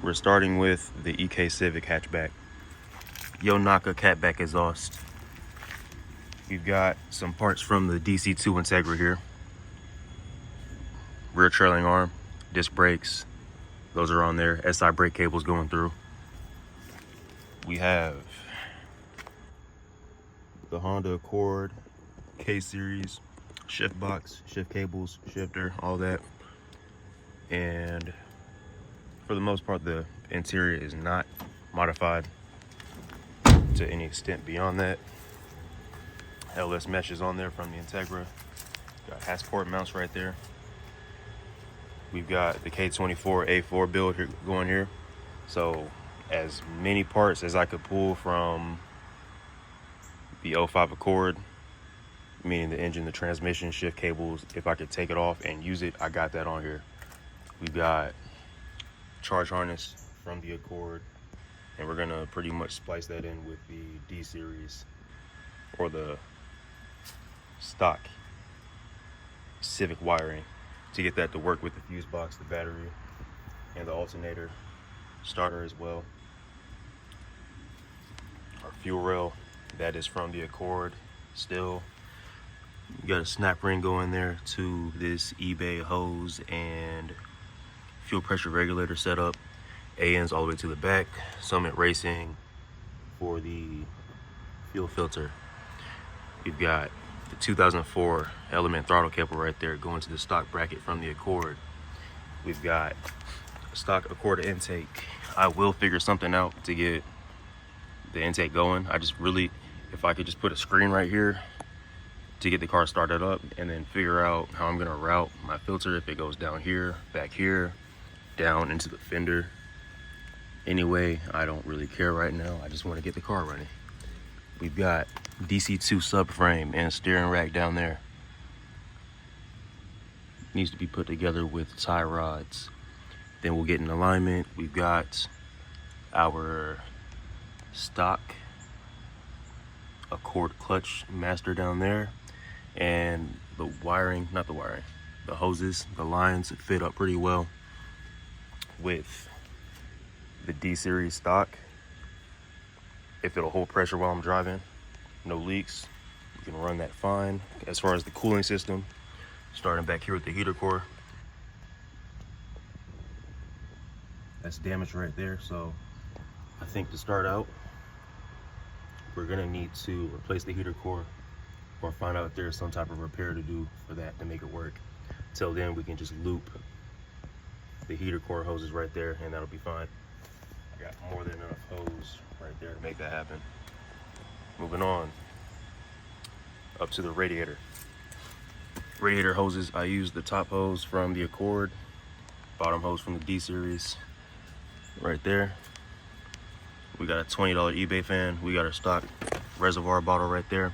We're starting with the EK Civic hatchback. Yonaka catback exhaust. We've got some parts from the DC2 Integra here. Rear trailing arm, disc brakes, those are on there. SI brake cables going through. We have the Honda Accord K series shift box, shift cables, shifter, all that. And for the most part, the interior is not modified to any extent beyond that. LS mesh is on there from the Integra. Got Hassport mounts right there. We've got the K24A4 build here going here. So as many parts as I could pull from the 05 Accord, meaning the engine, the transmission, shift cables, if I could take it off and use it, I got that on here. We've got charge harness from the Accord, and we're gonna pretty much splice that in with the D series or the stock Civic wiring to get that to work with the fuse box, the battery, and the alternator, starter as well. Our fuel rail, that is from the Accord still. You got a snap ring going there to this eBay hose and fuel pressure regulator setup. ANs all the way to the back. Summit Racing for the fuel filter. We've got the 2004 element throttle cable right there going to the stock bracket from the Accord. We've got a stock Accord intake. I will figure something out to get the intake going. I just really, if I could just put a screen right here to get the car started up, and then figure out how I'm gonna route my filter, if it goes down here, back here, down into the fender. Anyway, I don't really care right now. I just want to get the car running. We've got DC2 subframe and steering rack down there. Needs to be put together with tie rods. Then we'll get in alignment. We've got our stock Accord clutch master down there, and the wiring, not the wiring, the hoses, the lines fit up pretty well with the D series stock. If it'll hold pressure while I'm driving, no leaks, you can run that fine. As far as the cooling system, starting back here with the heater core, that's damaged right there. So I think to start out, we're gonna need to replace the heater core or find out if there's some type of repair to do for that to make it work. Till then, we can just loop the heater core hoses right there, and that'll be fine. I got more than enough hose right there to make that happen. Moving on up to the radiator. Radiator hoses, I use the top hose from the Accord, bottom hose from the D series right there. We got a $20 eBay fan. We got our stock reservoir bottle right there.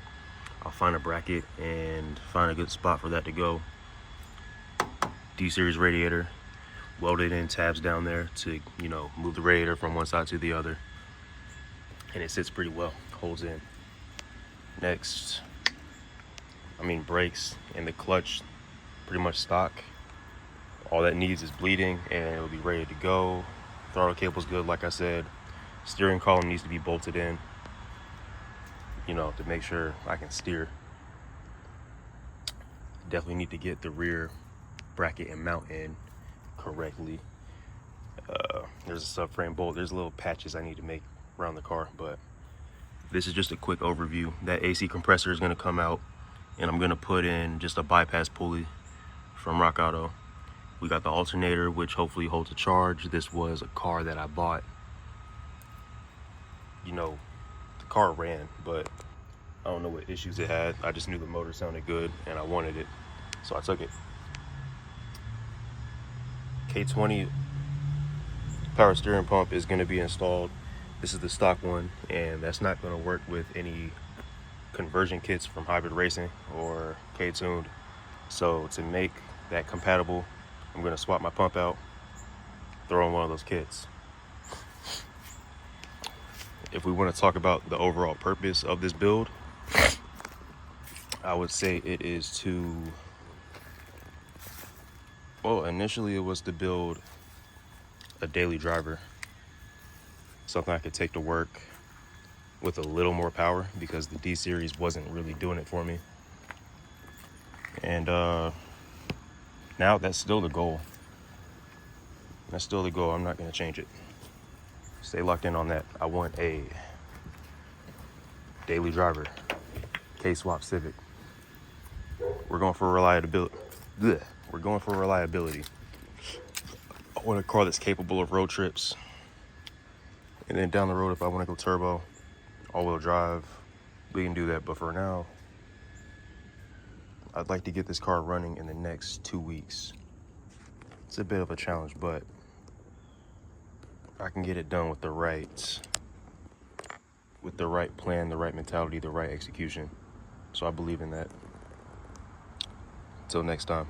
I'll find a bracket and find a good spot for that to go. D series radiator, welded in tabs down there to, you know, move the radiator from one side to the other. And it sits pretty well, holds in. Next, brakes and the clutch, pretty much stock. All that needs is bleeding and it'll be ready to go. Throttle cable's good, like I said. Steering column needs to be bolted in, you know, to make sure I can steer. Definitely need to get the rear bracket and mount in correctly. There's a subframe bolt. There's little patches I need to make around the car, but this is just a quick overview. That AC compressor is going to come out, and I'm going to put in just a bypass pulley from Rock Auto. We got the alternator, which hopefully holds a charge. This was a car that I bought. You know, the car ran, but I don't know what issues it had. I just knew the motor sounded good and I wanted it, so I took it. K20 power steering pump is going to be installed. This is the stock one, and that's not going to work with any conversion kits from Hybrid Racing or K-Tuned. So to make that compatible, I'm going to swap my pump out, throw in one of those kits. If we want to talk about the overall purpose of this build, I would say it is to, well, initially it was to build a daily driver something I could take to work with a little more power, because the D series wasn't really doing it for me. And now that's still the goal. That's still the goal. I'm not going to change it. Stay locked in on that. I want a daily driver, K-swap Civic. We're going for reliability. Blech. We're going for reliability. I want a car that's capable of road trips. And then down the road, if I want to go turbo, all-wheel drive, we can do that. But for now, I'd like to get this car running in the next 2 weeks. It's a bit of a challenge, but I can get it done with the right plan, the right mentality, the right execution. So I believe in that. Until next time.